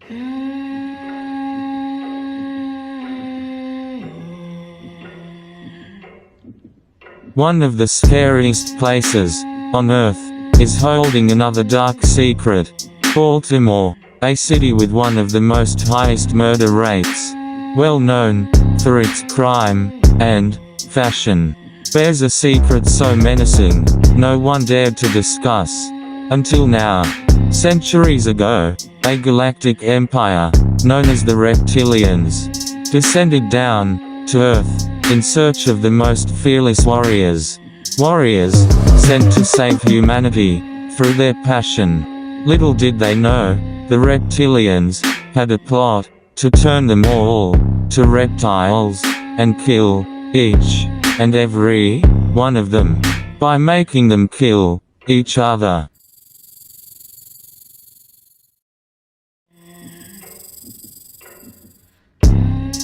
One of the scariest places on Earth is holding another dark secret. Baltimore, a city with one of the most highest murder rates, well known for its crime and fashion, bears a secret so menacing, no one dared to discuss until now. Centuries ago, a galactic empire, known as the Reptilians, descended down to Earth in search of the most fearless warriors. Warriors sent to save humanity through their passion. Little did they know, the Reptilians had a plot to turn them all to reptiles and kill each and every one of them by making them kill each other.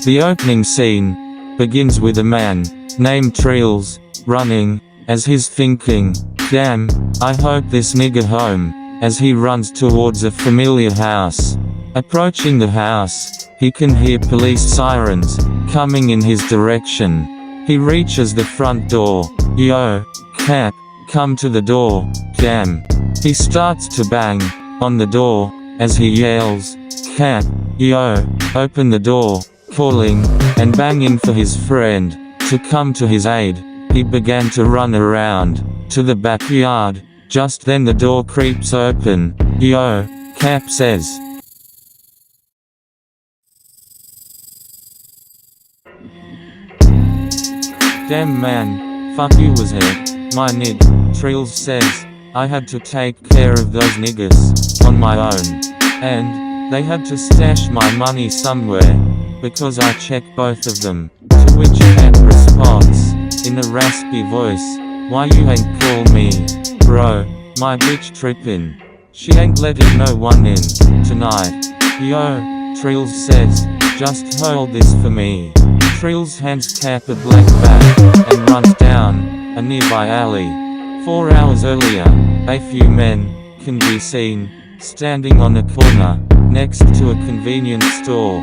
The opening scene begins with a man named Trills running, as he's thinking, "Damn, I hope this nigga home," as he runs towards a familiar house. Approaching the house, he can hear police sirens coming in his direction. He reaches the front door. "Yo, Cap, come to the door, damn." He starts to bang on the door as he yells, "Cap, yo, open the door," calling and banging for his friend to come to his aid. He began to run around to the backyard. Just then the door creeps open. "Yo," Cap says. "Damn man, fuck you was it, my nig," Trills says. "I had to take care of those niggas on my own. And they had to stash my money somewhere, because I checked both of them." To which Cap responds, in a raspy voice, "Why you ain't call me, bro? My bitch trippin'. She ain't letting no one in tonight." "Yo," Trills says, "just hold this for me." Trills hands Cap a black bag and runs down a nearby alley. 4 hours earlier, a few men can be seen standing on a corner next to a convenience store.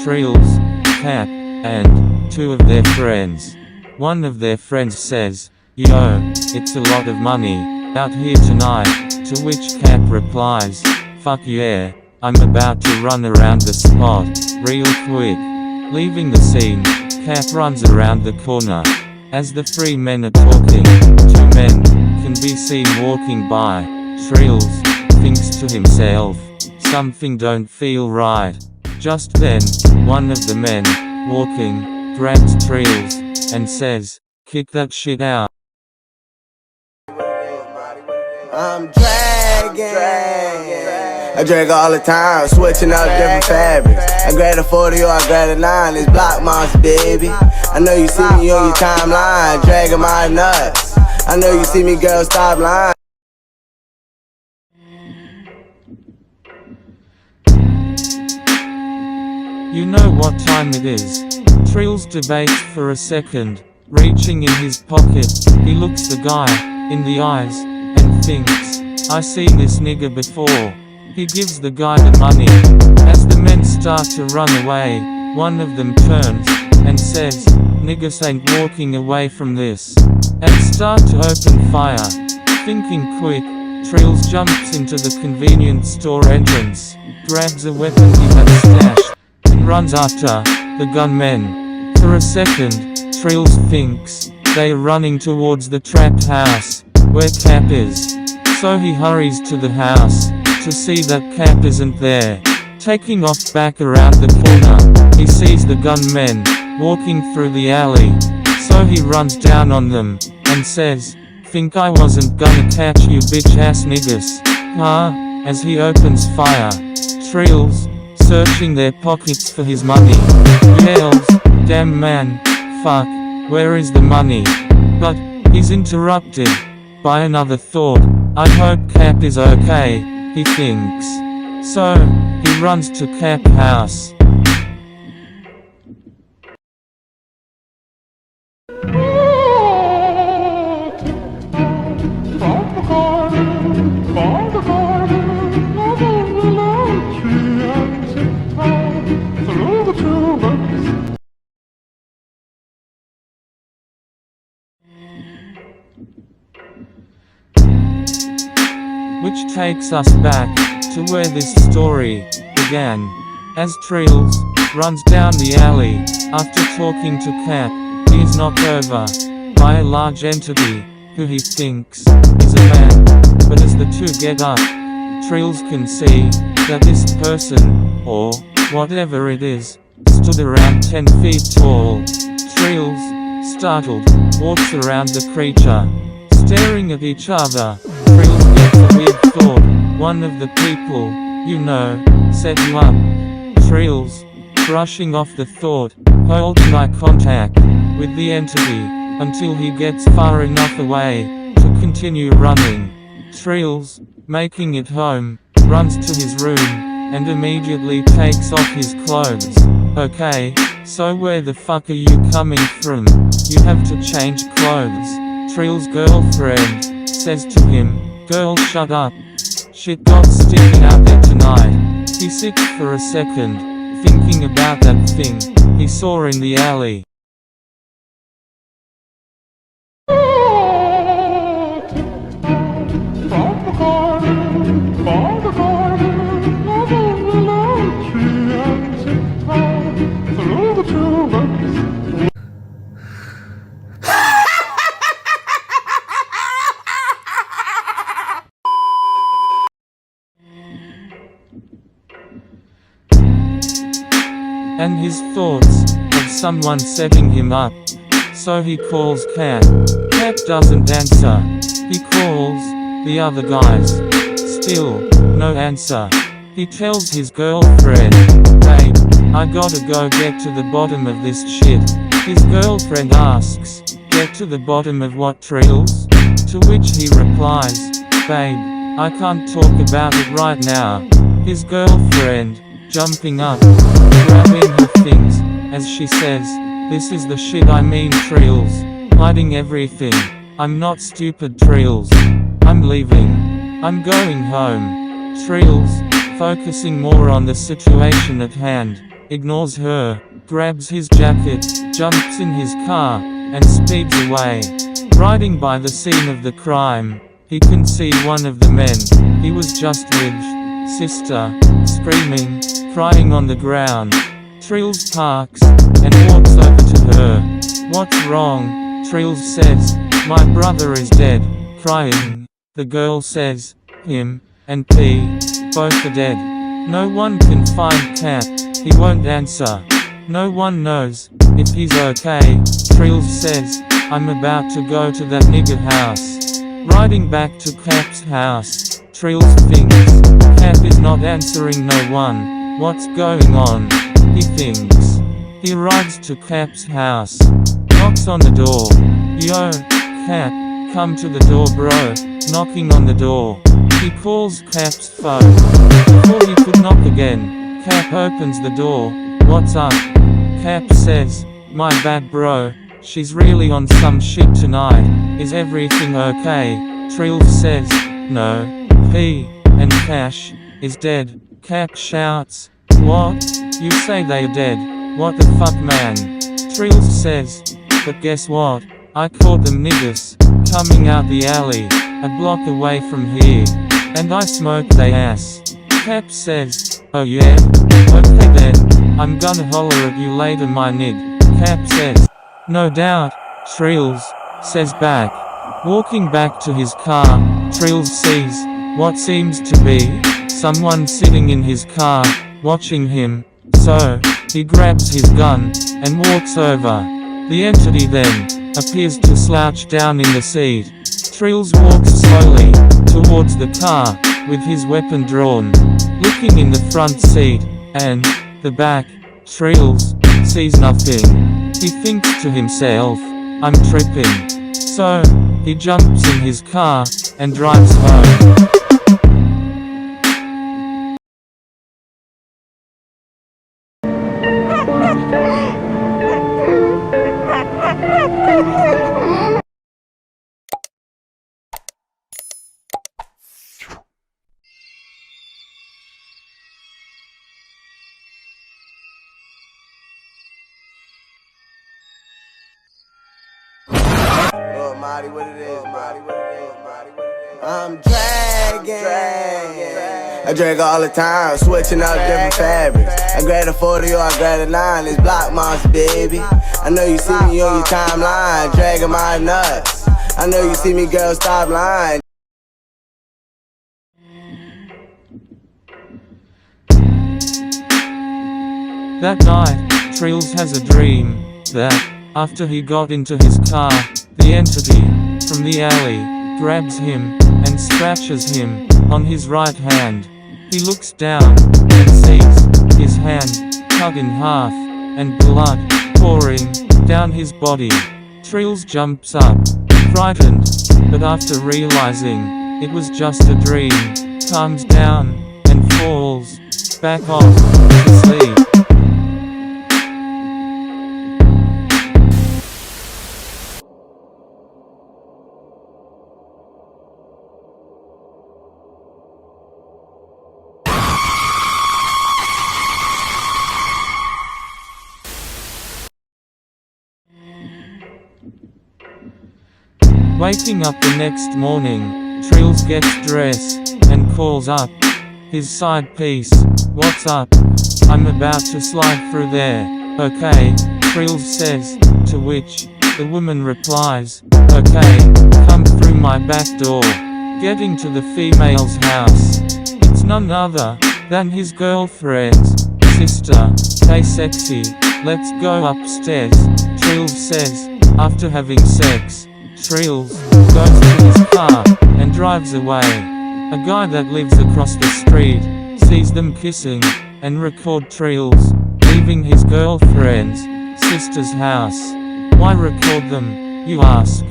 Trills, Cap, and 2 of their friends. One of their friends says, "Yo, it's a lot of money out here tonight," to which Cap replies, "Fuck yeah, I'm about to run around the spot real quick." Leaving the scene, Cap runs around the corner. As the 3 men are talking, 2 men can be seen walking by. Trills thinks to himself, "Something don't feel right." Just then, one of the men walking grabs Trills and says, "Kick that shit out." I'm dragging. I drag all the time, switching out different fabrics. I grab a 40 or I grab a 9, it's block monster, baby. I know you see me on your timeline, dragging my nuts. I know you see me, girl, stop lying. You know what time it is. Trills debates for a second. Reaching in his pocket, he looks the guy in the eyes and thinks, "I seen this nigga before." He gives the guy the money. As the men start to run away, one of them turns and says, "Niggas ain't walking away from this," and start to open fire. Thinking quick, Trills jumps into the convenience store entrance, grabs a weapon he had stashed, and runs after the gunmen. For a second, Trills thinks they are running towards the trapped house where Cap is. So he hurries to the house to see that Cap isn't there. Taking off back around the corner, he sees the gunmen walking through the alley. So he runs down on them and says, "Think I wasn't gonna catch you bitch ass niggas, huh?" As he opens fire, Trills, searching their pockets for his money, yells, "Damn man, fuck, where is the money?" But he's interrupted by another thought. "I hope Cap is okay," he thinks. So he runs to Cap's house. takes us back to where this story began. As Trills runs down the alley, after talking to Cap, he is knocked over by a large entity, who he thinks is a man. But as the two get up, Trills can see that this person, or whatever it is, stood around 10 feet tall. Trills, startled, walks around the creature, staring at each other. Trills gets a weird thought: one of the people, you know, set you up. Trills, brushing off the thought, holds eye contact with the entity until he gets far enough away to continue running. Trills, making it home, runs to his room and immediately takes off his clothes. Okay, so where the fuck are you coming from? You have to change clothes. Trill's girlfriend says to him, "Girl, shut up. Shit got sticking out there tonight." He sits for a second, thinking about that thing he saw in the alley. And his thoughts of someone setting him up. So he calls Cap. Cap doesn't answer. He calls the other guys. Still, no answer. He tells his girlfriend, "Babe, I gotta go get to the bottom of this shit." His girlfriend asks, "Get to the bottom of what, Trills?" To which he replies, "Babe, I can't talk about it right now." His girlfriend, jumping up, grabbing her things, as she says, "This is the shit I mean, Trills. Hiding everything. I'm not stupid, Trills. I'm leaving. I'm going home." Trills, focusing more on the situation at hand, ignores her, grabs his jacket, jumps in his car, and speeds away. Riding by the scene of the crime, he can see one of the men he was just with, sister, screaming, crying on the ground. Trills parks and walks over to her. "What's wrong?" Trills says, "My brother is dead." Crying. The girl says, "Him and P, both are dead. No one can find Cap. He won't answer. No one knows if he's okay." Trills says, "I'm about to go to that nigger house." Riding back to Cap's house, Trills thinks, Cap is not answering no one. What's going on? He thinks. He rides to Cap's house, knocks on the door. "Yo, Cap, come to the door, bro." Knocking on the door. He calls Cap's phone. Before he could knock again, Cap opens the door. "What's up?" Cap says, "My bad, bro. She's really on some shit tonight. Is everything okay?" Trills says, "No. P and Cash is dead." Cap shouts, "What? You say they're dead? What the fuck, man?" Trills says, "But guess what? I caught them niggas coming out the alley, a block away from here, and I smoked they ass." Cap says, "Oh yeah? Okay then, I'm gonna holler at you later, my nig." Cap says, "No doubt." Trills says back. Walking back to his car, Trills sees what seems to be someone sitting in his car, watching him. So, he grabs his gun and walks over. The entity then appears to slouch down in the seat. Trills walks slowly towards the car with his weapon drawn, looking in the front seat and the back. Trills sees nothing. He thinks to himself, "I'm tripping." So, he jumps in his car and drives home. Marty, what it is, Marty, what it is, Marty, what it is. I'm dragging. I drag all the time, switching up different fabrics. I grab a 40 or I grab a 9, it's block monster, baby. I know you see me on your timeline, dragging my nuts. I know you see me, girl, stop lying. That night, Trills has a dream that, after he got into his car, the entity from the alley grabs him and scratches him on his right hand. He looks down and sees his hand cut in half and blood pouring down his body. Trills jumps up, frightened, but after realizing it was just a dream, calms down and falls back off to sleep. Waking up the next morning, Trills gets dressed and calls up his side piece. "What's up? I'm about to slide through there." "Okay," Trills says, to which the woman replies, "Okay, come through my back door." Getting to the female's house, it's none other than his girlfriend's sister. "Hey sexy, let's go upstairs," Trills says. After having sex, Trills goes to his car and drives away. A guy that lives across the street sees them kissing and record Trills leaving his girlfriend's sister's house. Why record them, you ask?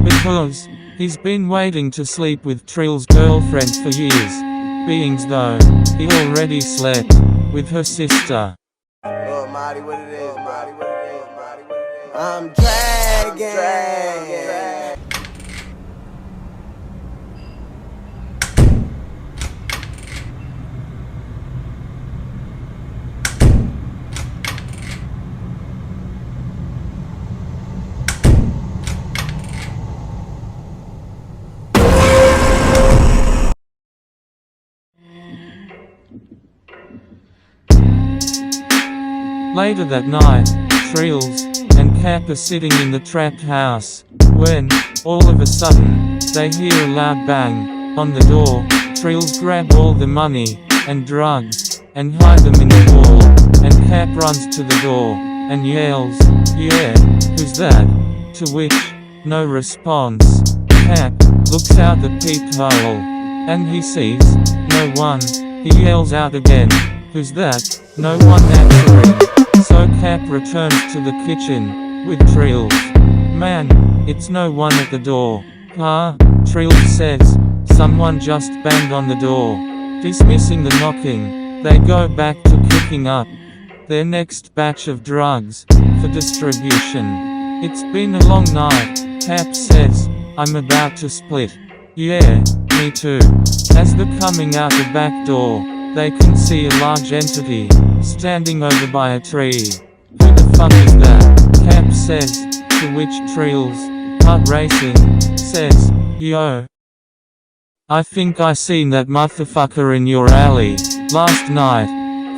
Because he's been waiting to sleep with Trills' girlfriend for years, being though he already slept with her sister. Oh, Marty, what it is, Marty, what it is, Marty, what it is. I'm dragging. Later that night, Trills and Cap are sitting in the trapped house, when, all of a sudden, they hear a loud bang on the door. Trills grab all the money and drugs and hide them in the wall, and Cap runs to the door and yells, "Yeah, who's that?" To which, no response. Cap looks out the peephole, and he sees no one. He yells out again, "Who's that?" No one answering. So Cap returns to the kitchen with Trills. "Man, it's no one at the door." "Huh?" Trills says, "Someone just banged on the door." Dismissing the knocking, they go back to cooking up their next batch of drugs for distribution. "It's been a long night," Cap says, "I'm about to split." "Yeah, me too." As they're coming out the back door, they can see a large entity standing over by a tree. "Who the fuck is that?" Cap says, to which Trills, heart racing, says, "Yo, I think I seen that motherfucker in your alley last night."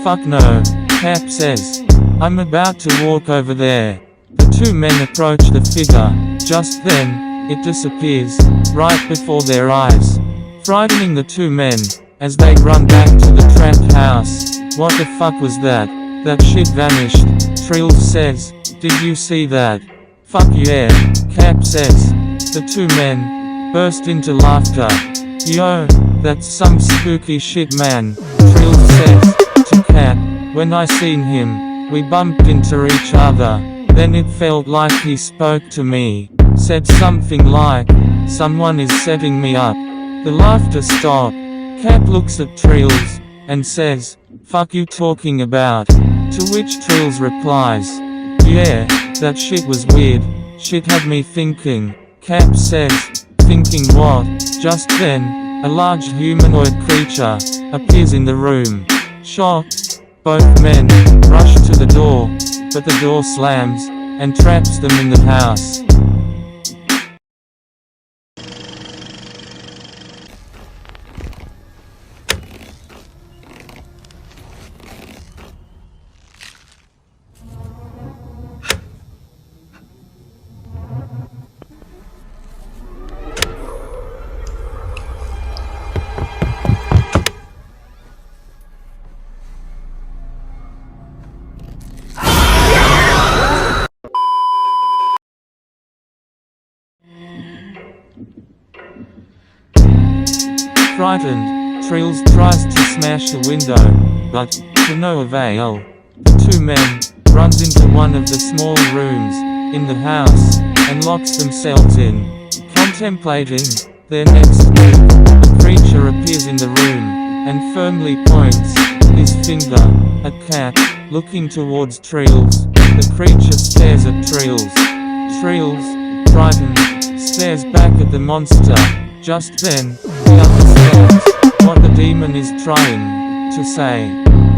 "Fuck no," Cap says. "I'm about to walk over there." The two men approach the figure. Just then, it disappears right before their eyes, frightening the two men as they run back to the trapped house. "What the fuck was that? That shit vanished," Trills says. "Did you see that?" "Fuck yeah," Cap says. The two men burst into laughter. "Yo, that's some spooky shit, man," Trills says to Cap. "When I seen him, we bumped into each other. Then it felt like he spoke to me, said something like, 'Someone is setting me up.'" The laughter stopped. Cap looks at Trills and says, "Fuck you talking about?" To which Trills replies, "Yeah, that shit was weird. Shit had me thinking." Cap says, "Thinking what?" Just then, a large humanoid creature appears in the room. Shocked, both men rush to the door, but the door slams and traps them in the house. Frightened, Trills tries to smash the window, but, to no avail. The two men runs into one of the small rooms in the house, and locks themselves in. Contemplating their next move, the creature appears in the room, and firmly points his finger at Cat, looking towards Trills. The creature stares at Trills. Trills, frightened, stares back at the monster. Just then, he understands what the demon is trying to say.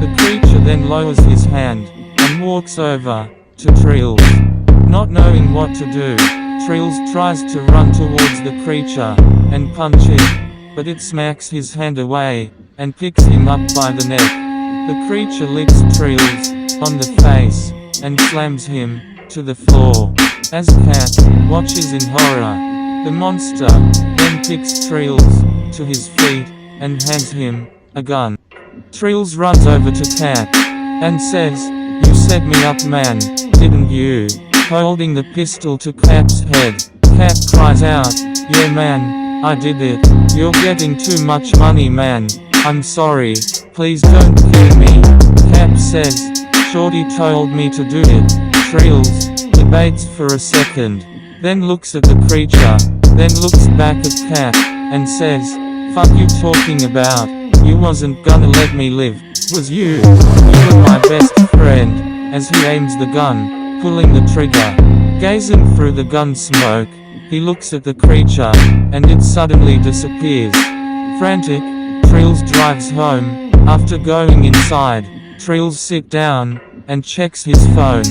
The creature then lowers his hand, and walks over to Trills. Not knowing what to do, Trills tries to run towards the creature, and punch it, but it smacks his hand away, and picks him up by the neck. The creature licks Trills on the face, and slams him to the floor. As Cat watches in horror, the monster then picks Trills to his feet, and hands him a gun. Trills runs over to Cat, and says, "You set me up, man, didn't you?" Holding the pistol to Cat's head, Cat cries out, "Yeah man, I did it. You're getting too much money, man. I'm sorry, please don't kill me." Cat says, "Shorty told me to do it." Trills debates for a second, then looks at the creature, then looks back at Cat, and says, "Fuck you talking about? You wasn't gonna let me live, was you? You were my best friend." As he aims the gun, pulling the trigger, gazing through the gun smoke, he looks at the creature, and it suddenly disappears. Frantic, Trills drives home. After going inside, Trills sits down, and checks his phone.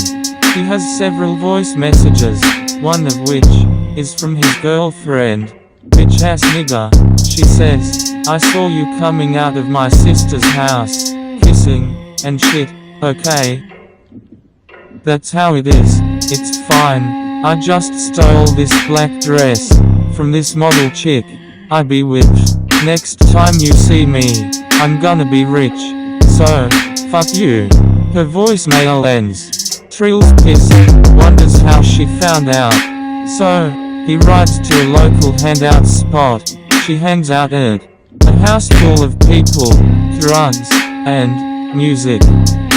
He has several voice messages, one of which is from his girlfriend. "Bitch ass nigga," she says, "I saw you coming out of my sister's house, kissing, and shit, okay? That's how it is, it's fine. I just stole this black dress from this model chick. I be whipped. Next time you see me, I'm gonna be rich. So, fuck you." Her voicemail ends. Trills pissed, wonders how she found out. So, he rides to a local hangout spot. She hangs out at a house full of people, drugs, and music.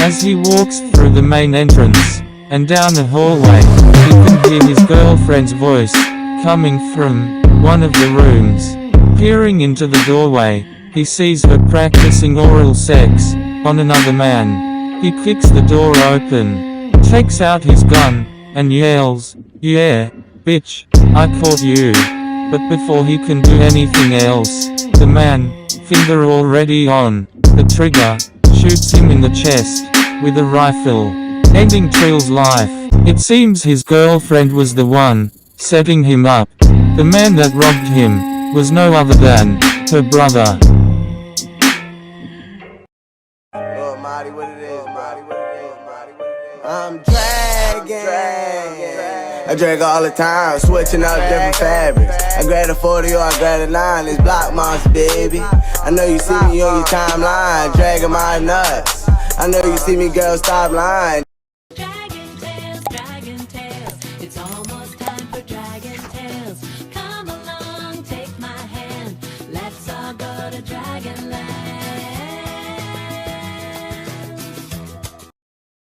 As he walks through the main entrance, and down the hallway, he can hear his girlfriend's voice, coming from one of the rooms. Peering into the doorway, he sees her practicing oral sex on another man. He kicks the door open, takes out his gun, and yells, "Yeah, bitch, I caught you." But before he can do anything else, the man, finger already on the trigger, shoots him in the chest with a rifle, ending Trill's life. It seems his girlfriend was the one setting him up. The man that robbed him was no other than her brother. I'm dragging. I drag all the time, switching up different fabrics. I grab a 40 or I grab a 9, it's block monster, baby. I know you see me on your timeline, dragging my nuts. I know you see me, girl, stop lying.